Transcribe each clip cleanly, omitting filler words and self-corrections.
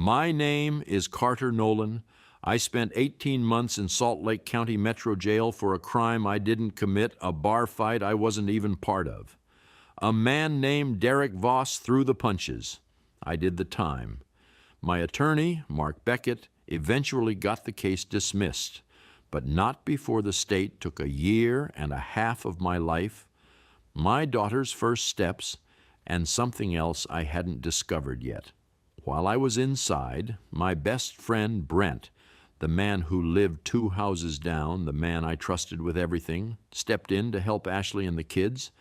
My name is Carter Nolan. I spent 18 months in Salt Lake County Metro Jail for a crime I didn't commit, a bar fight I wasn't even part of. A man named Derek Voss threw the punches. I did the time. My attorney, Mark Beckett, eventually got the case dismissed, but not before the state took 1.5 years of my life, my daughter's first steps, and something else I hadn't discovered yet. While I was inside, my best friend Brent, the man who lived 2 houses down, the man I trusted with everything, stepped in to help Ashley and the kids.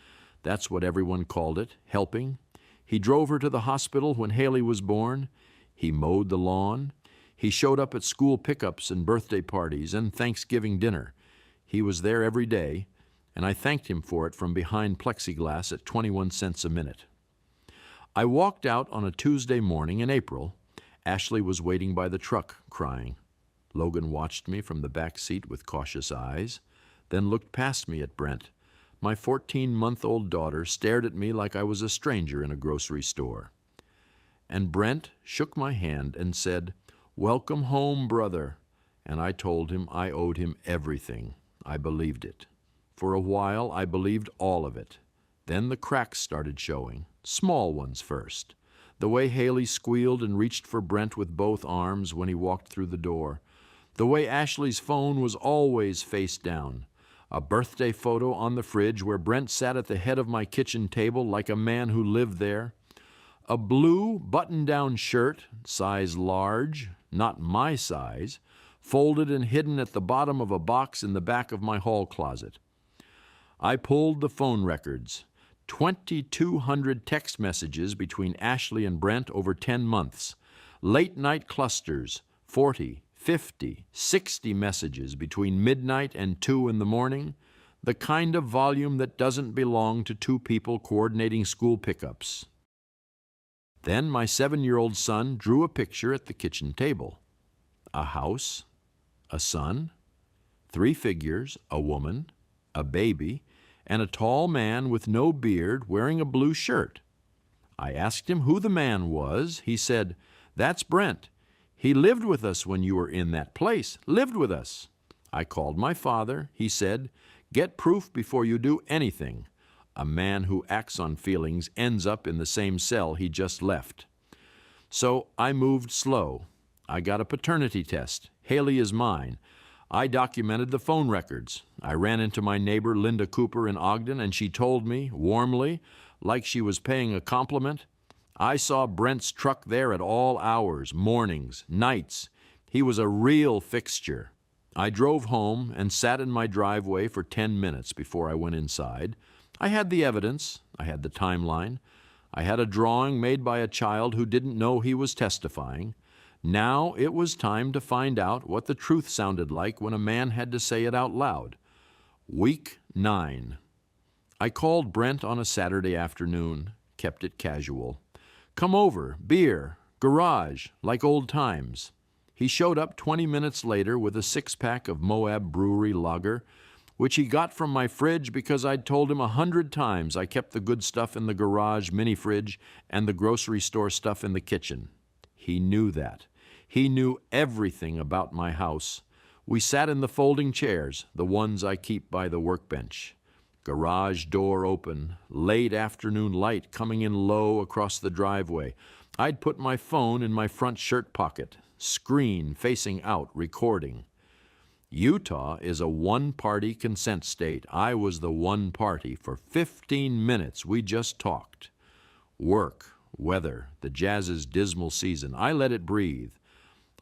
That's what everyone called it, helping. He drove her to the hospital when Haley was born. He mowed the lawn. He showed up at school pickups and birthday parties and Thanksgiving dinner. He was there every day, and I thanked him for it from behind plexiglass at 21 cents a minute. I walked out on a Tuesday morning in April. Ashley was waiting by the truck, crying. Logan watched me from the back seat with cautious eyes, then looked past me at Brent. My 14-month-old daughter stared at me like I was a stranger in a grocery store. And Brent shook my hand and said, "Welcome home, brother." And I told him I owed him everything. I believed it. For a while, I believed all of it. Then the cracks started showing, small ones first. The way Haley squealed and reached for Brent with both arms when he walked through the door. The way Ashley's phone was always face down. A birthday photo on the fridge where Brent sat at the head of my kitchen table like a man who lived there. A blue button-down shirt, size large, not my size, folded and hidden at the bottom of a box in the back of my hall closet. I pulled the phone records. 2,200 text messages between Ashley and Brent over 10 months. Late-night clusters, 40, 50, 60 messages between midnight and 2 in the morning, the kind of volume that doesn't belong to 2 people coordinating school pickups. Then my 7-year-old son drew a picture at the kitchen table. A house, a son, 3 figures, a woman, a baby, and a tall man with no beard wearing a blue shirt. I asked him who the man was. He said, "That's Brent. He lived with us when you were in that place, lived with us." I called my father. He said, "Get proof before you do anything. A man who acts on feelings ends up in the same cell he just left." So I moved slow. I got a paternity test. Haley is mine. I documented the phone records. I ran into my neighbor Linda Cooper in Ogden, and she told me, warmly, like she was paying a compliment, "I saw Brent's truck there at all hours, mornings, nights. He was a real fixture." I drove home and sat in my driveway for 10 minutes before I went inside. I had the evidence. I had the timeline. I had a drawing made by a child who didn't know he was testifying. Now it was time to find out what the truth sounded like when a man had to say it out loud. Week 9. I called Brent on a Saturday afternoon, kept it casual. "Come over, beer, garage, like old times." He showed up 20 minutes later with a 6-pack of Moab Brewery lager, which he got from my fridge because I'd told him 100 times I kept the good stuff in the garage mini-fridge and the grocery store stuff in the kitchen. He knew that. He knew everything about my house. We sat in the folding chairs, the ones I keep by the workbench. Garage door open, late afternoon light coming in low across the driveway. I'd put my phone in my front shirt pocket, screen facing out, recording. Utah is a one-party consent state. I was the one party. For 15 minutes, we just talked. Work, weather, the Jazz's dismal season. I let it breathe.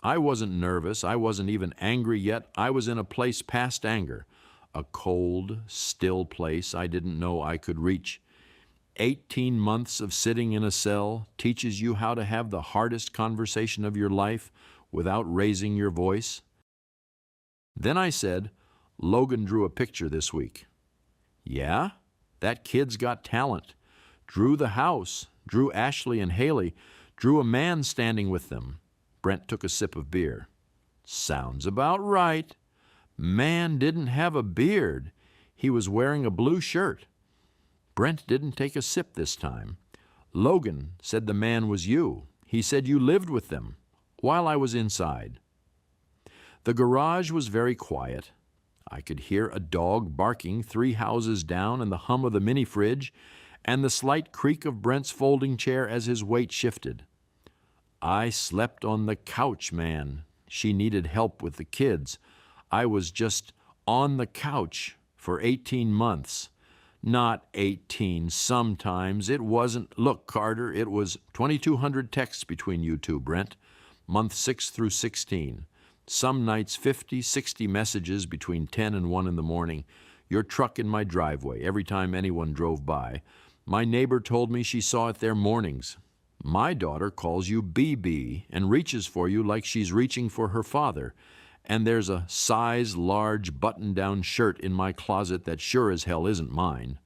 I wasn't nervous. I wasn't even angry yet. I was in a place past anger. A cold, still place I didn't know I could reach. 18 months of sitting in a cell teaches you how to have the hardest conversation of your life without raising your voice. Then I said, "Logan drew a picture this week." "Yeah? That kid's got talent. Drew the house, drew Ashley and Haley, drew a man standing with them." Brent took a sip of beer. "Sounds about right. Man didn't have a beard. He was wearing a blue shirt." Brent didn't take a sip this time. "Logan said the man was you. He said you lived with them." while I was inside. The garage was very quiet. I could hear a dog barking 3 houses down and the hum of the mini-fridge and the slight creak of Brent's folding chair as his weight shifted. I slept on the couch, man. She needed help with the kids. I was just on the couch for 18 months. Not 18, sometimes. It wasn't. Look, Carter, it was 2,200 texts between you two, Brent. Month 6 through 16. Some nights 50, 60 messages between 10 and 1 in the morning. Your truck in my driveway every time anyone drove by. My neighbor told me she saw it there mornings. My daughter calls you BB and reaches for you like she's reaching for her father. And there's a size large button-down shirt in my closet that sure as hell isn't mine.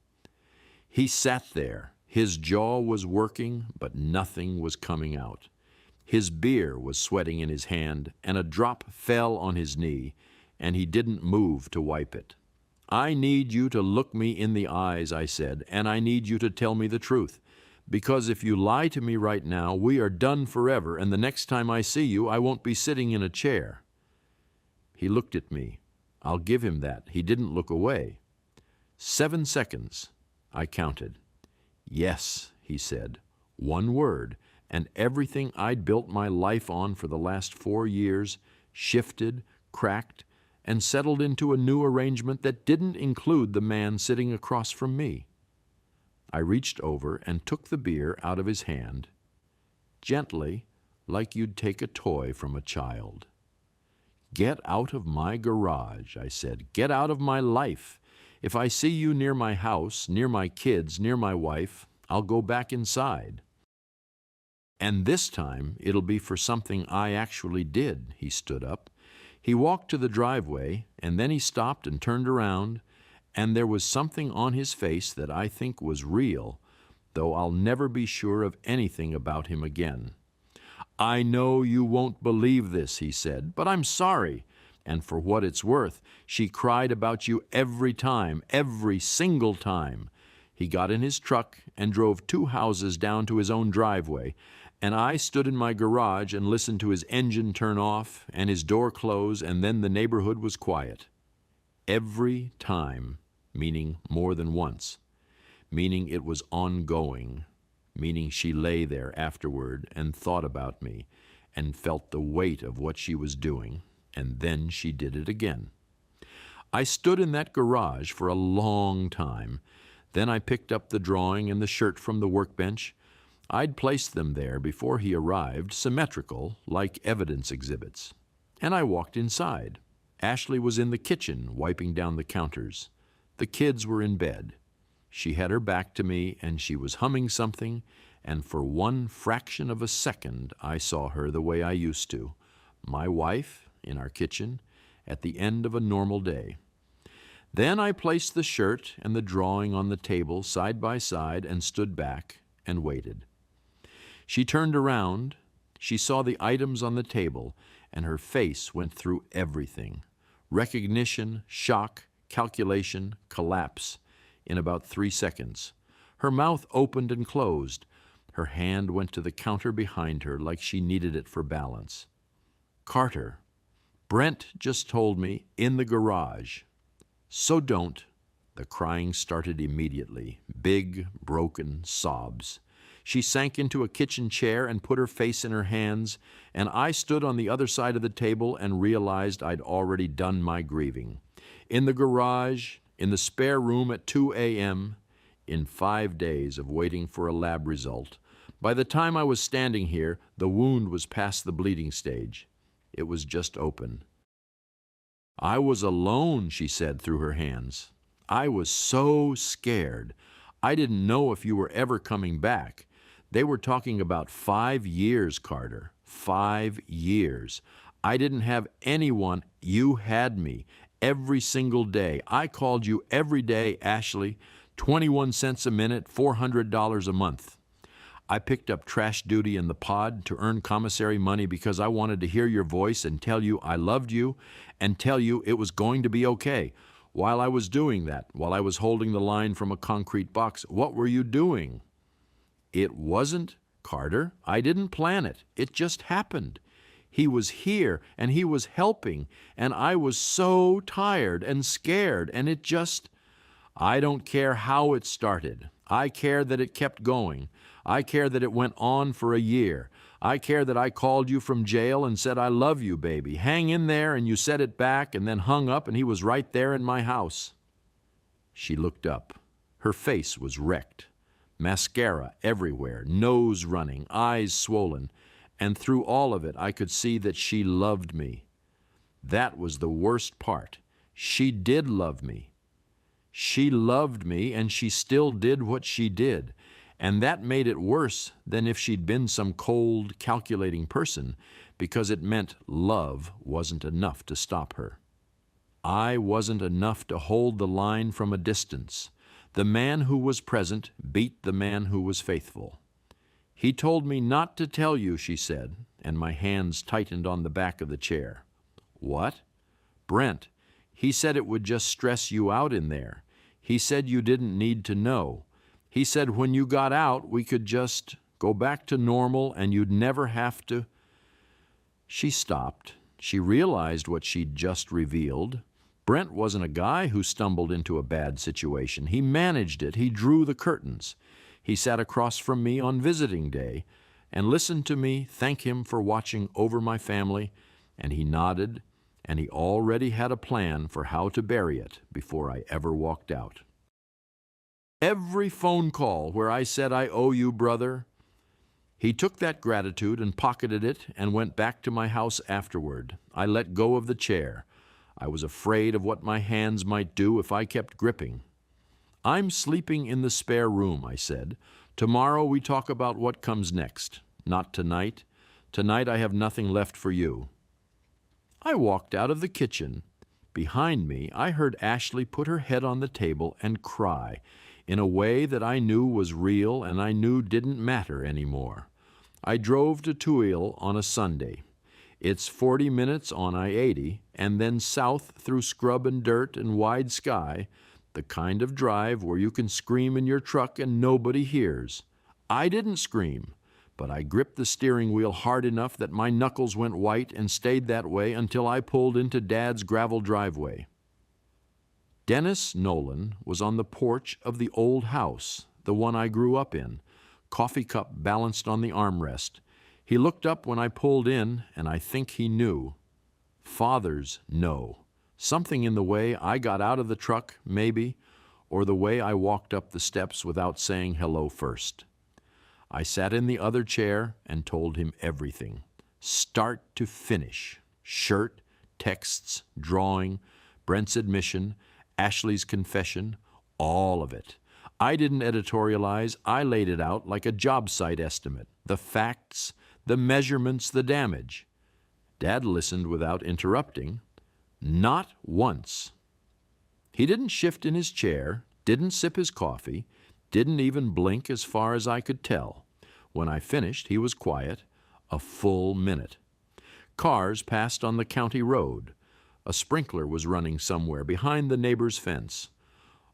He sat there. His jaw was working, but nothing was coming out. His beer was sweating in his hand, and a drop fell on his knee, and he didn't move to wipe it. I need you to look me in the eyes, I said, and I need you to tell me the truth. Because if you lie to me right now, we are done forever, and the next time I see you, I won't be sitting in a chair. He looked at me. I'll give him that. He didn't look away. 7 seconds, I counted. Yes, he said. 1 word, and everything I'd built my life on for the last 4 years shifted, cracked, and settled into a new arrangement that didn't include the man sitting across from me. I reached over and took the beer out of his hand, gently, like you'd take a toy from a child. Get out of my garage, I said. Get out of my life. If I see you near my house, near my kids, near my wife, I'll go back inside. And this time it'll be for something I actually did. He stood up. He walked to the driveway, and then he stopped and turned around, and there was something on his face that I think was real, though I'll never be sure of anything about him again. I know you won't believe this, he said, but I'm sorry. And for what it's worth, she cried about you every time, every single time. He got in his truck and drove 2 houses down to his own driveway, and I stood in my garage and listened to his engine turn off and his door close, and then the neighborhood was quiet. Every time, meaning more than once, meaning it was ongoing, meaning she lay there afterward and thought about me and felt the weight of what she was doing, and then she did it again. I stood in that garage for a long time. Then I picked up the drawing and the shirt from the workbench. I'd placed them there before he arrived, symmetrical, like evidence exhibits. And I walked inside. Ashley was in the kitchen, wiping down the counters. The kids were in bed. She had her back to me, and she was humming something, and for 1 fraction of a second I saw her the way I used to, my wife, in our kitchen, at the end of a normal day. Then I placed the shirt and the drawing on the table side by side and stood back and waited. She turned around, she saw the items on the table, and her face went through everything. Recognition, shock, calculation, collapse, in about 3 seconds. Her mouth opened and closed. Her hand went to the counter behind her like she needed it for balance. Carter, Brent just told me in the garage. So don't. The crying started immediately, big, broken sobs. She sank into a kitchen chair and put her face in her hands, and I stood on the other side of the table and realized I'd already done my grieving. In the garage, in the spare room at 2 a.m., in 5 days of waiting for a lab result. By the time I was standing here, the wound was past the bleeding stage. It was just open. I was alone, she said through her hands. I was so scared. I didn't know if you were ever coming back. They were talking about 5 years, Carter. 5 years. I didn't have anyone. You had me. Every single day. I called you every day, Ashley. 21 cents a minute, $400 a month. I picked up trash duty in the pod to earn commissary money because I wanted to hear your voice and tell you I loved you and tell you it was going to be okay. While I was doing that, while I was holding the line from a concrete box, what were you doing? It wasn't, Carter. I didn't plan it. It just happened. He was here, and he was helping, and I was so tired and scared, and it just... I don't care how it started. I care that it kept going. I care that it went on for a year. I care that I called you from jail and said, I love you, baby. Hang in there, and you said it back, and then hung up, and he was right there in my house. She looked up. Her face was wrecked. Mascara everywhere, nose running, eyes swollen, and through all of it I could see that she loved me. That was the worst part. She did love me. She loved me, and she still did what she did, and that made it worse than if she'd been some cold, calculating person, because it meant love wasn't enough to stop her. I wasn't enough to hold the line from a distance. The man who was present beat the man who was faithful. He told me not to tell you, she said, and my hands tightened on the back of the chair. What? Brent, he said it would just stress you out in there. He said you didn't need to know. He said when you got out, we could just go back to normal and you'd never have to... She stopped. She realized what she'd just revealed. Brent wasn't a guy who stumbled into a bad situation. He managed it. He drew the curtains. He sat across from me on visiting day and listened to me thank him for watching over my family, and he nodded, and he already had a plan for how to bury it before I ever walked out. Every phone call where I said, I owe you, brother, he took that gratitude and pocketed it and went back to my house afterward. I let go of the chair. I was afraid of what my hands might do if I kept gripping. I'm sleeping in the spare room, I said. Tomorrow we talk about what comes next. Not tonight. Tonight I have nothing left for you. I walked out of the kitchen. Behind me, I heard Ashley put her head on the table and cry in a way that I knew was real and I knew didn't matter anymore. I drove to Tuil on a Sunday. It's 40 minutes on I-80 and then south through scrub and dirt and wide sky, the kind of drive where you can scream in your truck and nobody hears. I didn't scream, but I gripped the steering wheel hard enough that my knuckles went white and stayed that way until I pulled into Dad's gravel driveway. Dennis Nolan was on the porch of the old house, the one I grew up in, coffee cup balanced on the armrest. He looked up when I pulled in, and I think he knew. Fathers know. Something in the way I got out of the truck, maybe, or the way I walked up the steps without saying hello first. I sat in the other chair and told him everything, start to finish. Shirt, texts, drawing, Brent's admission, Ashley's confession, all of it. I didn't editorialize. I laid it out like a job site estimate, the facts, the measurements, the damage. Dad listened without interrupting. Not once. He didn't shift in his chair, didn't sip his coffee, didn't even blink as far as I could tell. When I finished, he was quiet, a full minute. Cars passed on the county road. A sprinkler was running somewhere behind the neighbor's fence.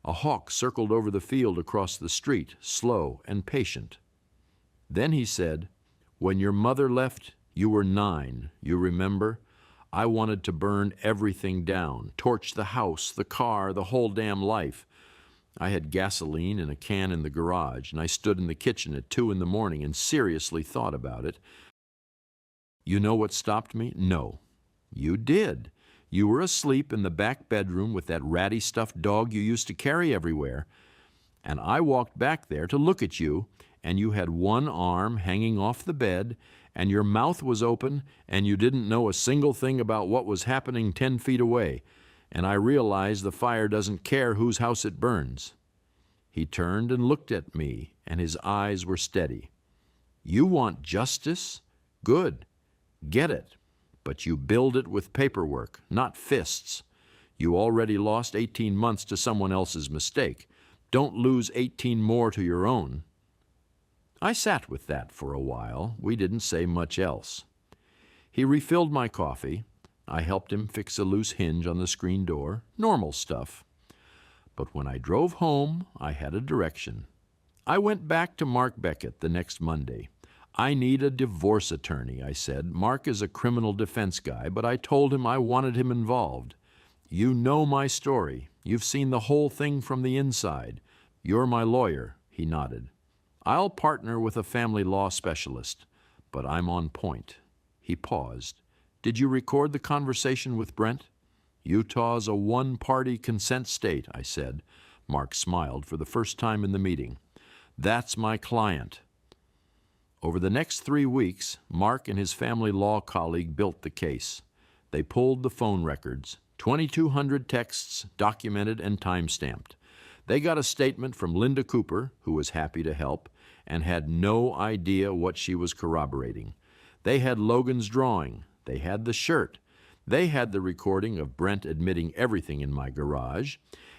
A hawk circled over the field across the street, slow and patient. Then he said, when your mother left, you were 9, you remember? I wanted to burn everything down, torch the house, the car, the whole damn life. I had gasoline in a can in the garage, and I stood in the kitchen at 2 in the morning and seriously thought about it. You know what stopped me? No. You did. You were asleep in the back bedroom with that ratty stuffed dog you used to carry everywhere, and I walked back there to look at you, and you had one arm hanging off the bed, and your mouth was open, and you didn't know a single thing about what was happening 10 feet away, and I realized the fire doesn't care whose house it burns. He turned and looked at me, and his eyes were steady. You want justice? Good. Get it. But you build it with paperwork, not fists. You already lost 18 months to someone else's mistake. Don't lose 18 more to your own. I sat with that for a while. We didn't say much else. He refilled my coffee. I helped him fix a loose hinge on the screen door. Normal stuff. But when I drove home, I had a direction. I went back to Mark Beckett the next Monday. I need a divorce attorney, I said. Mark is a criminal defense guy, but I told him I wanted him involved. You know my story. You've seen the whole thing from the inside. You're my lawyer, he nodded. I'll partner with a family law specialist, but I'm on point. He paused. Did you record the conversation with Brent? Utah's a one-party consent state, I said. Mark smiled for the first time in the meeting. That's my client. Over the next 3 weeks, Mark and his family law colleague built the case. They pulled the phone records, 2,200 texts documented and time-stamped. They got a statement from Linda Cooper, who was happy to help, and had no idea what she was corroborating. They had Logan's drawing. They had the shirt. They had the recording of Brent admitting everything in my garage.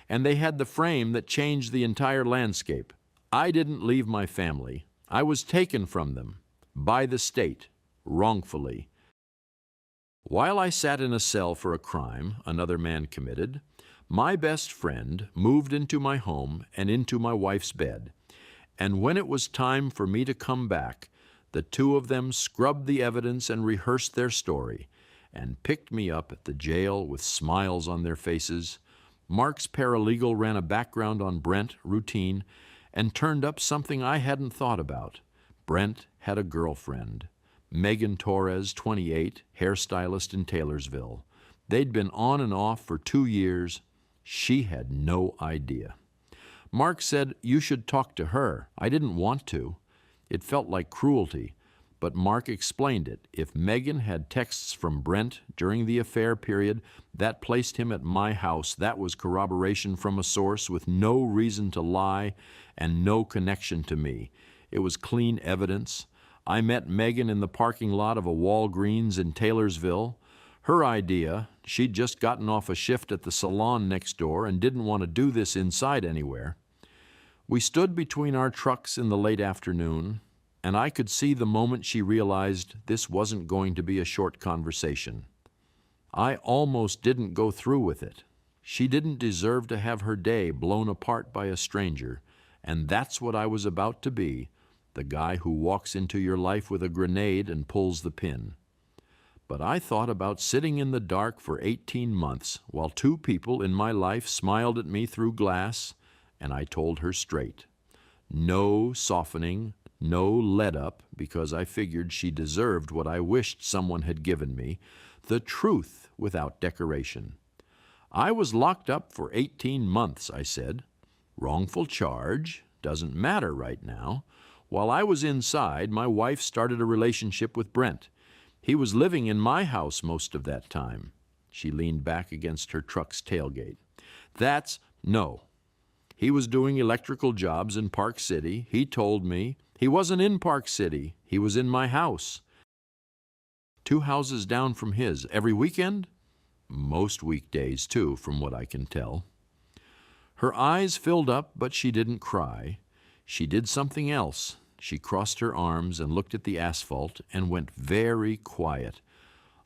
And they had the frame that changed the entire landscape. I didn't leave my family. I was taken from them, by the state, wrongfully. While I sat in a cell for a crime another man committed, my best friend moved into my home and into my wife's bed. And when it was time for me to come back, the two of them scrubbed the evidence and rehearsed their story, and picked me up at the jail with smiles on their faces. Mark's paralegal ran a background on Brent, routine, and turned up something I hadn't thought about. Brent had a girlfriend, Megan Torres, 28, hairstylist in Taylorsville. They'd been on and off for 2 years. She had no idea. Mark said, you should talk to her. I didn't want to. It felt like cruelty, but Mark explained it. If Megan had texts from Brent during the affair period, that placed him at my house. That was corroboration from a source with no reason to lie and no connection to me. It was clean evidence. I met Megan in the parking lot of a Walgreens in Taylorsville. Her idea, she'd just gotten off a shift at the salon next door and didn't want to do this inside anywhere. We stood between our trucks in the late afternoon, and I could see the moment she realized this wasn't going to be a short conversation. I almost didn't go through with it. She didn't deserve to have her day blown apart by a stranger, and that's what I was about to be, the guy who walks into your life with a grenade and pulls the pin. But I thought about sitting in the dark for 18 months while two people in my life smiled at me through glass, and I told her straight. No softening, no let-up, because I figured she deserved what I wished someone had given me, the truth without decoration. I was locked up for 18 months, I said. Wrongful charge, doesn't matter right now. While I was inside, my wife started a relationship with Brent. He was living in my house most of that time. She leaned back against her truck's tailgate. No. He was doing electrical jobs in Park City. He told me. He wasn't in Park City. He was in my house. 2 houses down from his. Every weekend? Most weekdays, too, from what I can tell. Her eyes filled up, but she didn't cry. She did something else. She crossed her arms and looked at the asphalt and went very quiet,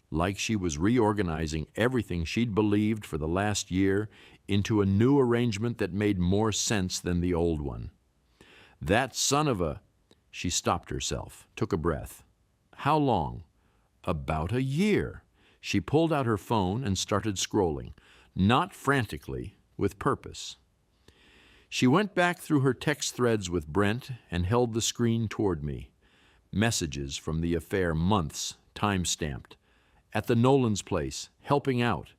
like she was reorganizing everything she'd believed for the last year into a new arrangement that made more sense than the old one. That son of a... She stopped herself, took a breath. How long? About a year. She pulled out her phone and started scrolling, not frantically, with purpose. She went back through her text threads with Brent and held the screen toward me. Messages from the affair, months, time-stamped. At the Nolan's place, helping out.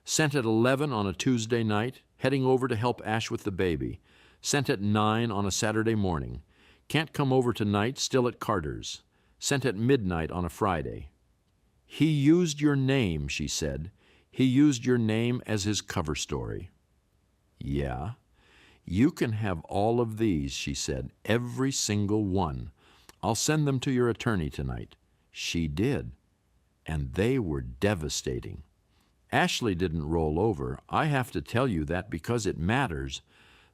Sent at 11 on a Tuesday night, heading over to help Ash with the baby. Sent at 9 on a Saturday morning. Can't come over tonight, still at Carter's. Sent at midnight on a Friday. He used your name, she said. He used your name as his cover story. Yeah. You can have all of these, she said, every single one. I'll send them to your attorney tonight. She did. And they were devastating. Ashley didn't roll over. I have to tell you that because it matters.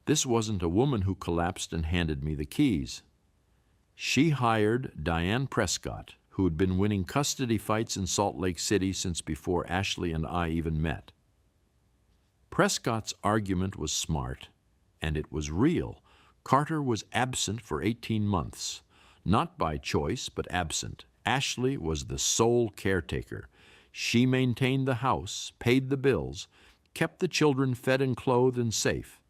This wasn't a woman who collapsed and handed me the keys. She hired Diane Prescott, who had been winning custody fights in Salt Lake City since before Ashley and I even met. Prescott's argument was smart, and it was real. Carter was absent for 18 months. not by choice but absent. Ashley was the sole caretaker. She maintained the house, paid the bills, kept the children fed and clothed and safe.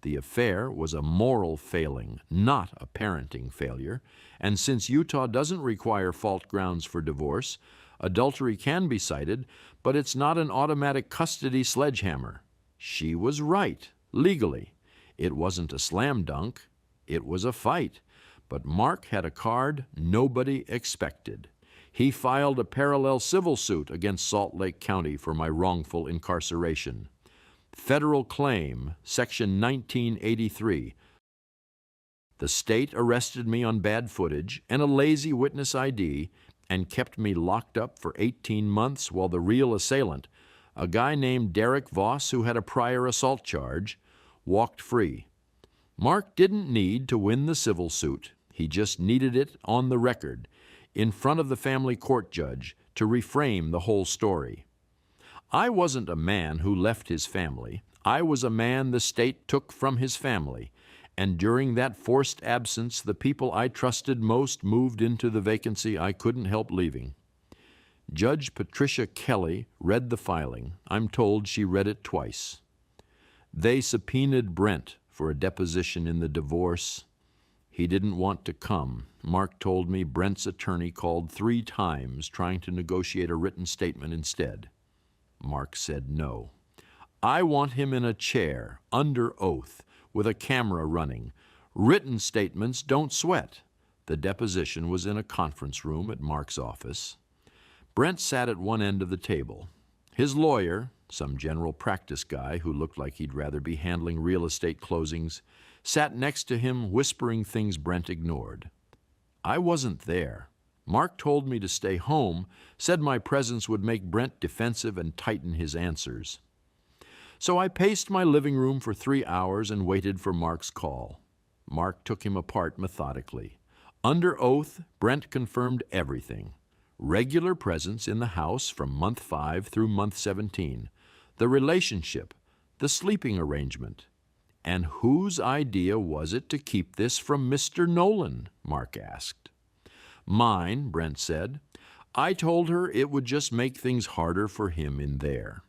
The affair was a moral failing, not a parenting failure, and since Utah doesn't require fault grounds for divorce, adultery can be cited, but it's not an automatic custody sledgehammer. She was right, legally. It wasn't a slam dunk, it was a fight. But Mark had a card nobody expected. He filed a parallel civil suit against Salt Lake County for my wrongful incarceration. Federal claim, Section 1983. The state arrested me on bad footage and a lazy witness ID and kept me locked up for 18 months while the real assailant, a guy named Derek Voss who had a prior assault charge, walked free. Mark didn't need to win the civil suit. He just needed it on the record, in front of the family court judge, to reframe the whole story. I wasn't a man who left his family. I was a man the state took from his family, and during that forced absence, the people I trusted most moved into the vacancy I couldn't help leaving. Judge Patricia Kelly read the filing. I'm told she read it twice. They subpoenaed Brent for a deposition in the divorce. He didn't want to come. Mark told me Brent's attorney called 3 times trying to negotiate a written statement instead. Mark said no. I want him in a chair, under oath, with a camera running. Written statements don't sweat. The deposition was in a conference room at Mark's office. Brent sat at one end of the table. His lawyer, some general practice guy who looked like he'd rather be handling real estate closings, sat next to him whispering things Brent ignored. I wasn't there. Mark told me to stay home, said my presence would make Brent defensive and tighten his answers. So I paced my living room for 3 hours and waited for Mark's call. Mark took him apart methodically. Under oath, Brent confirmed everything. Regular presence in the house from month 5 through month 17. The relationship, the sleeping arrangement. And whose idea was it to keep this from Mr. Nolan? Mark asked. Mine, Brent said. I told her it would just make things harder for him in there.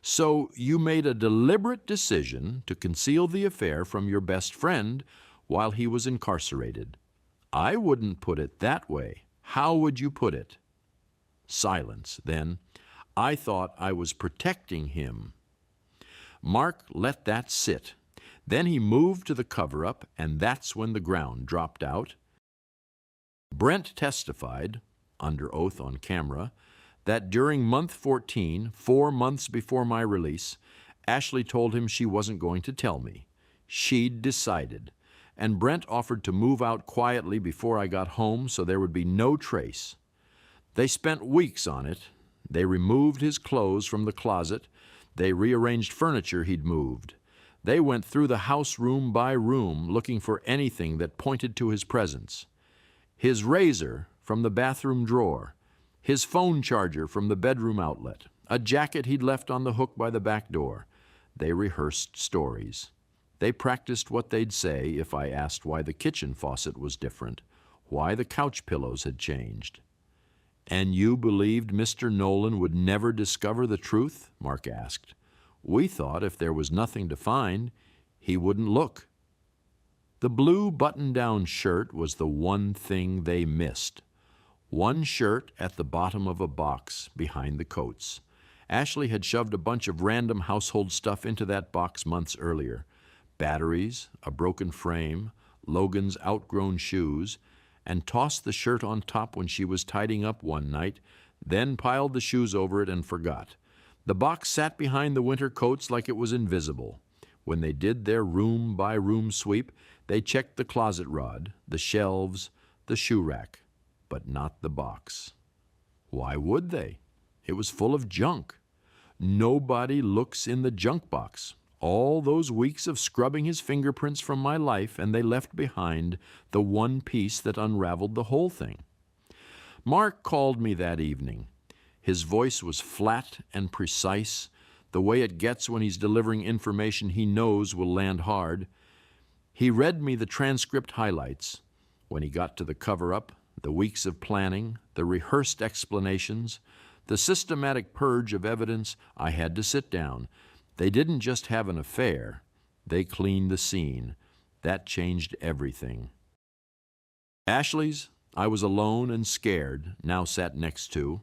So you made a deliberate decision to conceal the affair from your best friend while he was incarcerated. I wouldn't put it that way. How would you put it? Silence. Then, I thought I was protecting him. Mark let that sit. Then he moved to the cover-up, and that's when the ground dropped out. Brent testified, under oath on camera, that during month 14, 4 months before my release, Ashley told him she wasn't going to tell me. She'd decided, and Brent offered to move out quietly before I got home so there would be no trace. They spent weeks on it. They removed his clothes from the closet. They rearranged furniture he'd moved. They went through the house room by room looking for anything that pointed to his presence. His razor from the bathroom drawer, his phone charger from the bedroom outlet, a jacket he'd left on the hook by the back door. They rehearsed stories. They practiced what they'd say if I asked why the kitchen faucet was different, why the couch pillows had changed. And you believed Mr. Nolan would never discover the truth? Mark asked. We thought if there was nothing to find, he wouldn't look. The blue button-down shirt was the one thing they missed. One shirt at the bottom of a box behind the coats. Ashley had shoved a bunch of random household stuff into that box months earlier. Batteries, a broken frame, Logan's outgrown shoes, and tossed the shirt on top when she was tidying up one night, then piled the shoes over it and forgot. The box sat behind the winter coats like it was invisible. When they did their room-by-room sweep, they checked the closet rod, the shelves, the shoe rack, but not the box. Why would they? It was full of junk. Nobody looks in the junk box. All those weeks of scrubbing his fingerprints from my life, and they left behind the one piece that unraveled the whole thing. Mark called me that evening. His voice was flat and precise, the way it gets when he's delivering information he knows will land hard. He read me the transcript highlights. When he got to the cover-up, the weeks of planning, the rehearsed explanations, the systematic purge of evidence, I had to sit down. They didn't just have an affair. They cleaned the scene. That changed everything. Ashley's, I was alone and scared, now sat next to.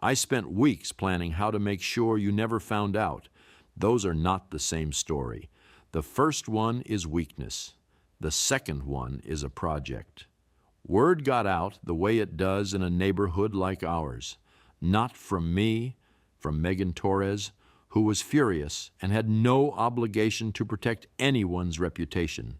I spent weeks planning how to make sure you never found out. Those are not the same story. The first one is weakness. The second one is a project. Word got out the way it does in a neighborhood like ours. Not from me, from Megan Torres, who was furious and had no obligation to protect anyone's reputation.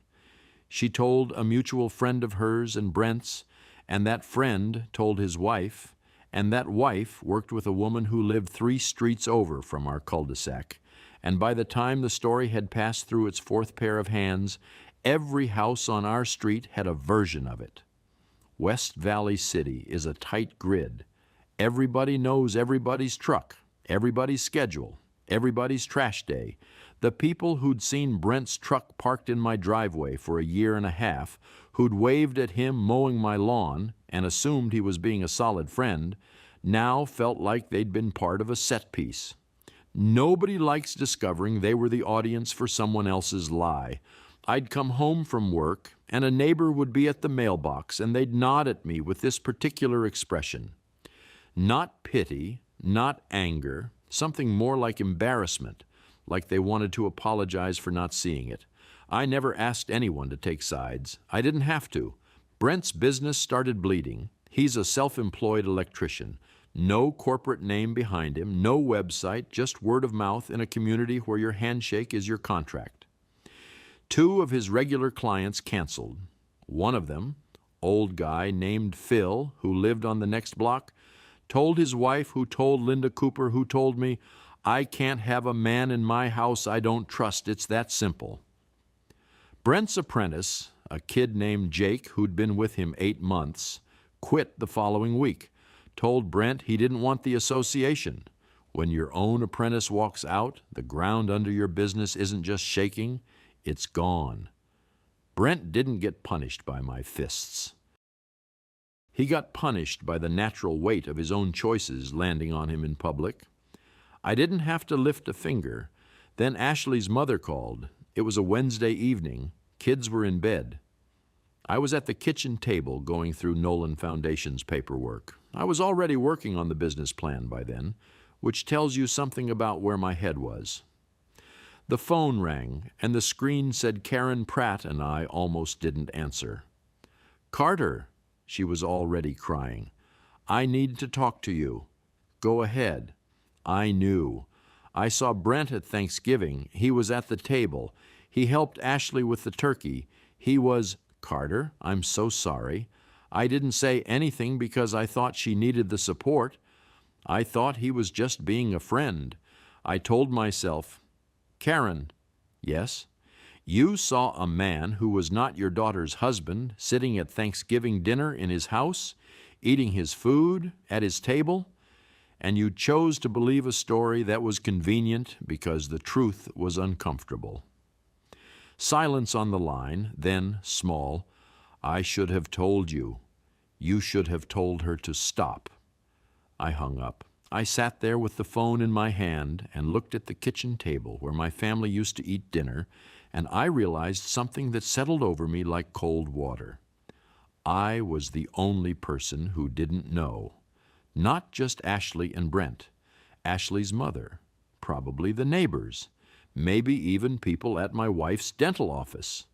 She told a mutual friend of hers and Brent's, and that friend told his wife, and that wife worked with a woman who lived 3 streets over from our cul-de-sac. And by the time the story had passed through its 4th pair of hands, every house on our street had a version of it. West Valley City is a tight grid. Everybody knows everybody's truck, everybody's schedule, everybody's trash day. The people who'd seen Brent's truck parked in my driveway for a year and a half, who'd waved at him mowing my lawn and assumed he was being a solid friend, now felt like they'd been part of a set piece. Nobody likes discovering they were the audience for someone else's lie. I'd come home from work, and a neighbor would be at the mailbox, and they'd nod at me with this particular expression. Not pity, not anger, something more like embarrassment, like they wanted to apologize for not seeing it. I never asked anyone to take sides. I didn't have to. Brent's business started bleeding. He's a self-employed electrician. No corporate name behind him, no website, just word of mouth in a community where your handshake is your contract. 2 of his regular clients canceled. One of them, old guy named Phil, who lived on the next block, told his wife, who told Linda Cooper, who told me, "I can't have a man in my house I don't trust. It's that simple." Brent's apprentice, a kid named Jake, who'd been with him 8 months, quit the following week, told Brent he didn't want the association. When your own apprentice walks out, the ground under your business isn't just shaking, it's gone. Brent didn't get punished by my fists. He got punished by the natural weight of his own choices landing on him in public. I didn't have to lift a finger. Then Ashley's mother called. It was a Wednesday evening. Kids were in bed. I was at the kitchen table going through Nolan Foundation's paperwork. I was already working on the business plan by then, which tells you something about where my head was. The phone rang, and the screen said Karen Pratt, and I almost didn't answer. "Carter," she was already crying. "I need to talk to you." "Go ahead." I knew. I saw Brent at Thanksgiving. He was at the table. He helped Ashley with the turkey. He was, "Carter, I'm so sorry. I didn't say anything because I thought she needed the support. I thought he was just being a friend. I told myself, Karen." "Yes?" "You saw a man who was not your daughter's husband sitting at Thanksgiving dinner in his house, eating his food at his table, and you chose to believe a story that was convenient because the truth was uncomfortable." Silence on the line, then small. "I should have told you. You should have told her to stop." I hung up. I sat there with the phone in my hand and looked at the kitchen table where my family used to eat dinner, and I realized something that settled over me like cold water. I was the only person who didn't know. Not just Ashley and Brent. Ashley's mother, probably the neighbors, maybe even people at my wife's dental office.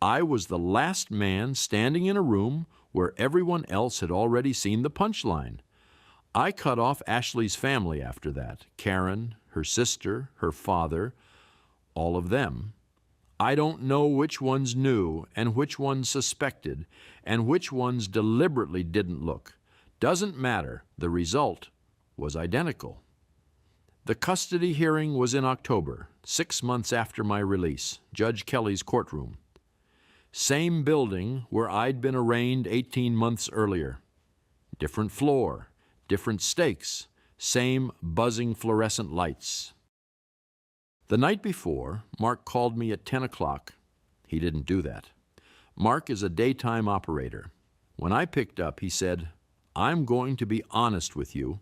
I was the last man standing in a room where everyone else had already seen the punchline. I cut off Ashley's family after that. Karen, her sister, her father, all of them. I don't know which ones knew and which ones suspected and which ones deliberately didn't look. Doesn't matter. The result was identical. The custody hearing was in October, 6 months after my release, Judge Kelly's courtroom. Same building where I'd been arraigned 18 months earlier. Different floor, different stakes, same buzzing fluorescent lights. The night before, Mark called me at 10 o'clock. He didn't do that. Mark is a daytime operator. When I picked up, he said, "I'm going to be honest with you.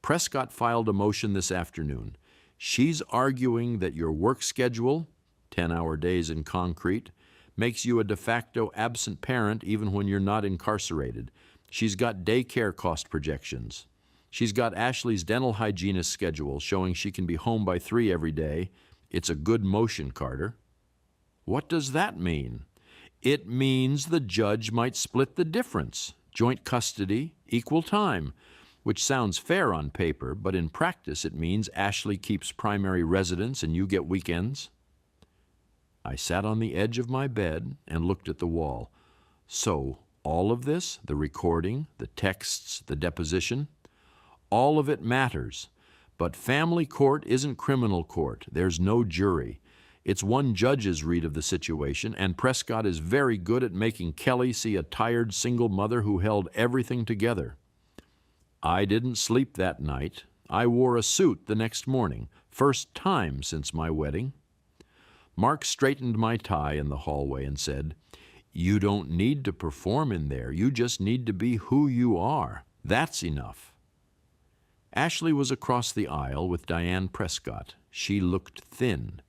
Prescott filed a motion this afternoon. She's arguing that your work schedule, 10-hour days in concrete, makes you a de facto absent parent even when you're not incarcerated. She's got daycare cost projections. She's got Ashley's dental hygienist schedule showing she can be home by 3 every day. It's a good motion, Carter." What does that mean? It means the judge might split the difference, joint custody, equal time, which sounds fair on paper, but in practice it means Ashley keeps primary residence and you get weekends. I sat on the edge of my bed and looked at the wall. So, all of this, the recording, the texts, the deposition, all of it matters. But family court isn't criminal court. There's no jury. It's one judge's read of the situation, and Prescott is very good at making Kelly see a tired single mother who held everything together. I didn't sleep that night. I wore a suit the next morning, first time since my wedding. Mark straightened my tie in the hallway and said, "You don't need to perform in there. You just need to be who you are. That's enough." Ashley was across the aisle with Diane Prescott. She looked thin.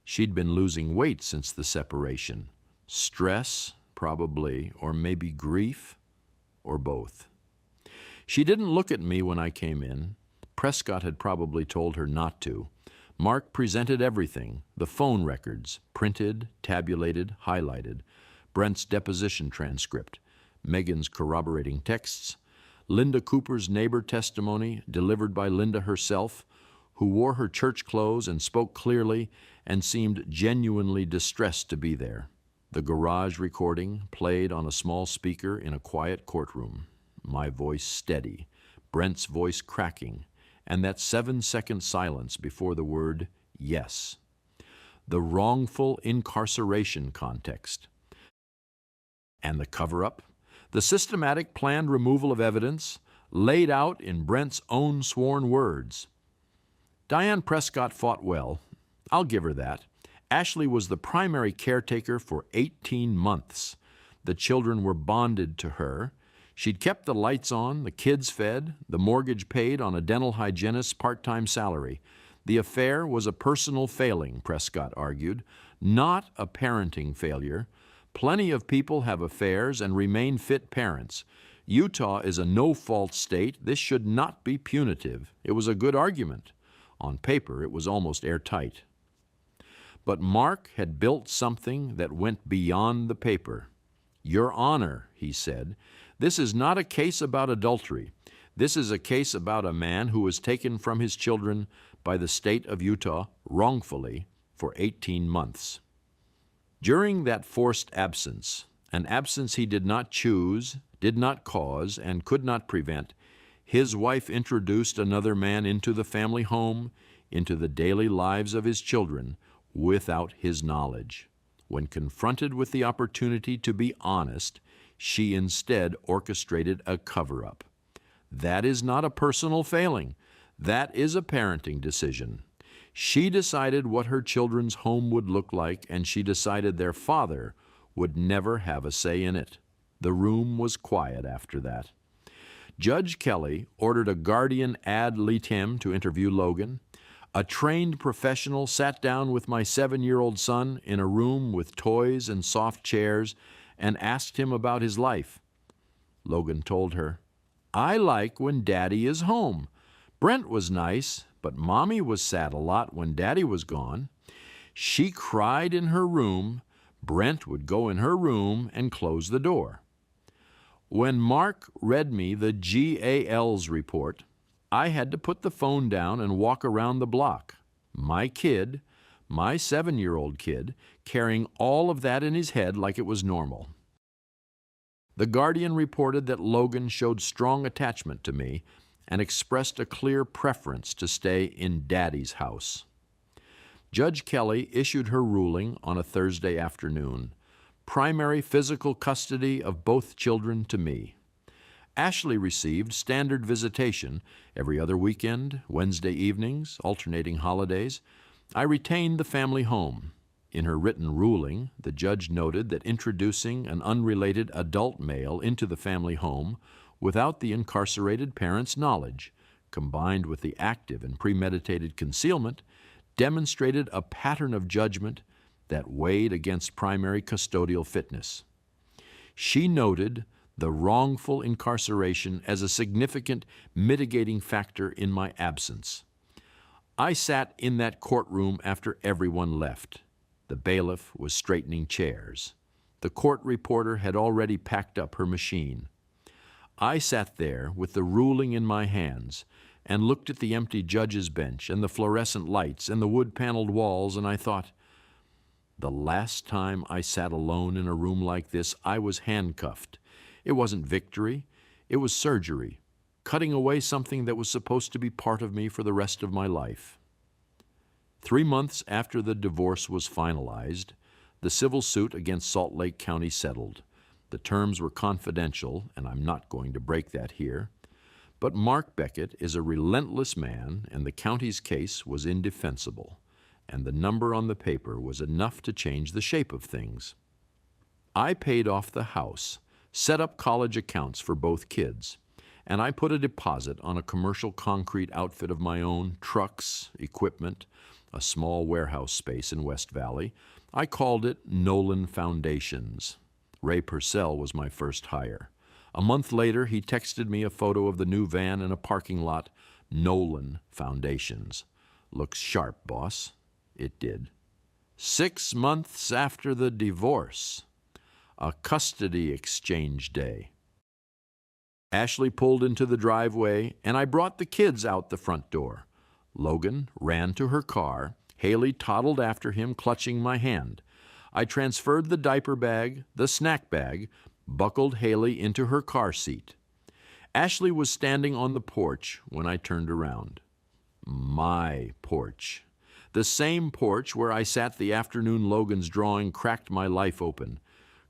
She'd been losing weight since the separation. Stress, probably, or maybe grief, or both. She didn't look at me when I came in. Prescott had probably told her not to. Mark presented everything, the phone records, printed, tabulated, highlighted, Brent's deposition transcript, Megan's corroborating texts, Linda Cooper's neighbor testimony delivered by Linda herself, who wore her church clothes and spoke clearly and seemed genuinely distressed to be there. The garage recording played on a small speaker in a quiet courtroom, my voice steady, Brent's voice cracking, and that 7-second silence before the word yes. The wrongful incarceration context. And the cover-up, the systematic planned removal of evidence, laid out in Brent's own sworn words. Diane Prescott fought well. I'll give her that. Ashley was the primary caretaker for 18 months. The children were bonded to her. She'd kept the lights on, the kids fed, the mortgage paid on a dental hygienist's part-time salary. The affair was a personal failing, Prescott argued, not a parenting failure. Plenty of people have affairs and remain fit parents. Utah is a no-fault state. This should not be punitive. It was a good argument. On paper, it was almost airtight. But Mark had built something that went beyond the paper. "Your Honor," he said, "this is not a case about adultery. This is a case about a man who was taken from his children by the state of Utah wrongfully for 18 months. During that forced absence, an absence he did not choose, did not cause, and could not prevent, his wife introduced another man into the family home, into the daily lives of his children, without his knowledge. When confronted with the opportunity to be honest, she instead orchestrated a cover-up. That is not a personal failing. That is a parenting decision. She decided what her children's home would look like, and she decided their father would never have a say in it. The room was quiet after that. Judge Kelly ordered a guardian ad litem to interview Logan. A trained professional sat down with my 7-year-old son in a room with toys and soft chairs and asked him about his life. Logan told her, "I like when Daddy is home. Brent was nice, but Mommy was sad a lot when Daddy was gone. She cried in her room. Brent would go in her room and close the door." When Mark read me the GAL's report, I had to put the phone down and walk around the block. My kid, my 7-year-old kid, carrying all of that in his head like it was normal. The Guardian reported that Logan showed strong attachment to me and expressed a clear preference to stay in Daddy's house. Judge Kelly issued her ruling on a Thursday afternoon. Primary physical custody of both children to me. Ashley received standard visitation every other weekend, Wednesday evenings, alternating holidays. I retained the family home. In her written ruling, the judge noted that introducing an unrelated adult male into the family home without the incarcerated parent's knowledge, combined with the active and premeditated concealment, demonstrated a pattern of judgment that weighed against primary custodial fitness. She noted the wrongful incarceration as a significant mitigating factor in my absence. I sat in that courtroom after everyone left. The bailiff was straightening chairs. The court reporter had already packed up her machine. I sat there with the ruling in my hands and looked at the empty judge's bench and the fluorescent lights and the wood-paneled walls, and I thought, the last time I sat alone in a room like this, I was handcuffed. It wasn't victory, it was surgery, cutting away something that was supposed to be part of me for the rest of my life. 3 months after the divorce was finalized, the civil suit against Salt Lake County settled. The terms were confidential, and I'm not going to break that here. But Mark Beckett is a relentless man, and the county's case was indefensible, and the number on the paper was enough to change the shape of things. I paid off the house, set up college accounts for both kids, and I put a deposit on a commercial concrete outfit of my own, trucks, equipment, a small warehouse space in West Valley. I called it Nolan Foundations. Ray Purcell was my first hire. A month later, he texted me a photo of the new van in a parking lot. Nolan Foundations. Looks sharp, boss. It did. 6 months after the divorce. A custody exchange day. Ashley pulled into the driveway, and I brought the kids out the front door. Logan ran to her car. Haley toddled after him, clutching my hand. I transferred the diaper bag, the snack bag, buckled Haley into her car seat. Ashley was standing on the porch when I turned around. My porch. The same porch where I sat the afternoon Logan's drawing cracked my life open.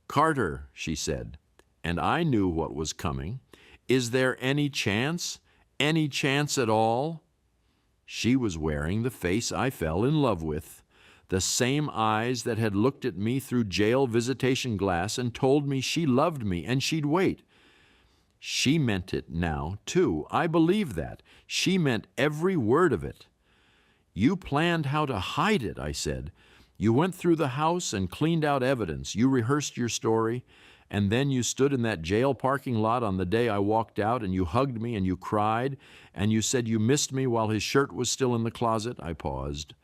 "Carter," she said, and I knew what was coming. "Is there any chance? Any chance at all?" She was wearing the face I fell in love with, the same eyes that had looked at me through jail visitation glass and told me she loved me and she'd wait. She meant it now, too. I believe that. She meant every word of it. "You planned how to hide it," I said. "You went through the house and cleaned out evidence. You rehearsed your story, and then you stood in that jail parking lot on the day I walked out, and you hugged me and you cried, and you said you missed me while his shirt was still in the closet." I paused.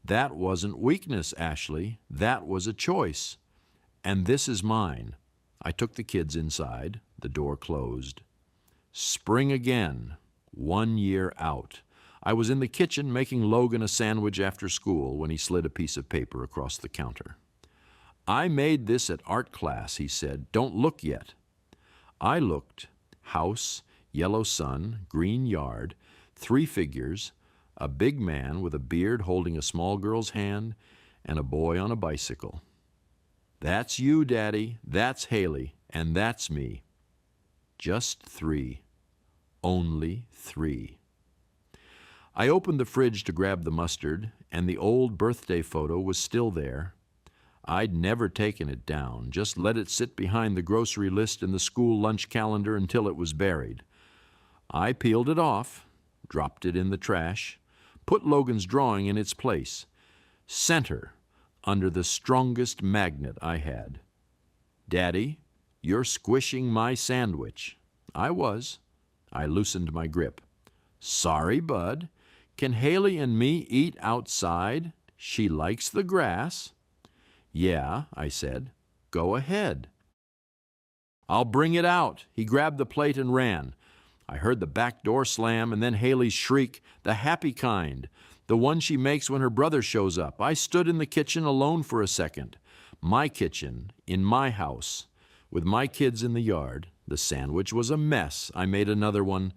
"That wasn't weakness, Ashley. That was a choice. And this is mine." I took the kids inside. The door closed. Spring again. 1 year out. I was in the kitchen making Logan a sandwich after school when he slid a piece of paper across the counter. "I made this at art class," he said. "Don't look yet." I looked. House, yellow sun, green yard, 3 figures, a big man with a beard holding a small girl's hand, and a boy on a bicycle. "That's you, Daddy. That's Haley. And that's me." Just 3. Only 3. I opened the fridge to grab the mustard, and the old birthday photo was still there. I'd never taken it down, just let it sit behind the grocery list in the school lunch calendar until it was buried. I peeled it off, dropped it in the trash, put Logan's drawing in its place, center, under the strongest magnet I had. "Daddy, you're squishing my sandwich." I was. I loosened my grip. "Sorry, bud. Can Haley and me eat outside? She likes the grass." "Yeah," I said. "Go ahead." "I'll bring it out." He grabbed the plate and ran. I heard the back door slam and then Haley's shriek, the happy kind, the one she makes when her brother shows up. I stood in the kitchen alone for a second. My kitchen, in my house, with my kids in the yard. The sandwich was a mess. I made another one.